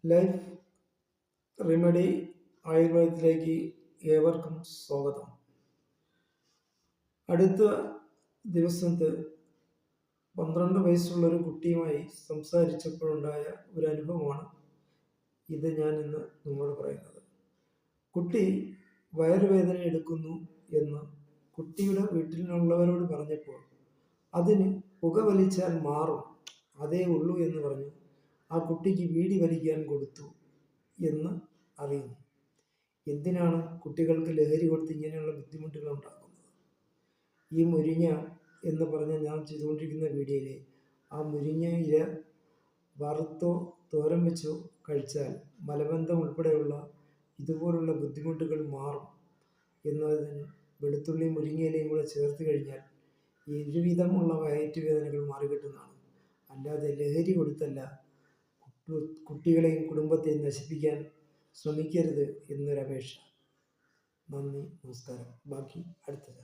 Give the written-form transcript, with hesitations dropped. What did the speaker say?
Life remedy ആയുർവേദത്തിലേക്ക് ഏവർക്കും സ്വാഗതം. അടുത്ത ദിവസത്ത് 12 വയസ്സുള്ളൊരു കുട്ടിയുമായി സംസാരിച്ചപ്പോഴുണ്ടായ ഒരു അനുഭവമാണ് ഇത് ഞാൻ ഇന്ന് നിങ്ങളോട് പറയുന്നത്. കുട്ടി വയറുവേദന എടുക്കുന്നു എന്ന് കുട്ടിയുടെ വീട്ടിലുള്ളവരോട് പറഞ്ഞപ്പോൾ അതിന് പുകവലിച്ചാൽ മാറും, അതേ ഉള്ളൂ എന്ന് പറഞ്ഞു ആ കുട്ടിക്ക് ബീഡി വലിക്കാൻ കൊടുത്തു എന്ന് അറിയുന്നു. എന്തിനാണ് കുട്ടികൾക്ക് ലഹരി കൊടുത്ത് ഇങ്ങനെയുള്ള ബുദ്ധിമുട്ടുകൾ ഉണ്ടാക്കുന്നത്? ഈ മുരിങ്ങ എന്ന് പറഞ്ഞ് ഞാൻ ചെയ്തുകൊണ്ടിരിക്കുന്ന വീഡിയോയിൽ ആ മുരിങ്ങ ഇല വറുത്തോ തോരൻ വെച്ചോ കഴിച്ചാൽ മലബന്ധം ഉൾപ്പെടെയുള്ള ഇതുപോലുള്ള ബുദ്ധിമുട്ടുകൾ മാറും എന്നതിന് വെളുത്തുള്ളി മുരിങ്ങയിലയും കൂടെ ചേർത്ത് കഴിഞ്ഞാൽ ഇരുവിധമുള്ള വയറ്റുവേദനകൾ മാറിക്കിട്ടുന്നതാണ്. അല്ലാതെ ലഹരി കൊടുത്തല്ല. കുട്ടികളെയും കുടുംബത്തെയും നശിപ്പിക്കാൻ ശ്രമിക്കരുത് എന്നൊരപേക്ഷ. നന്ദി, നമസ്കാരം. ബാക്കി അടുത്തത്.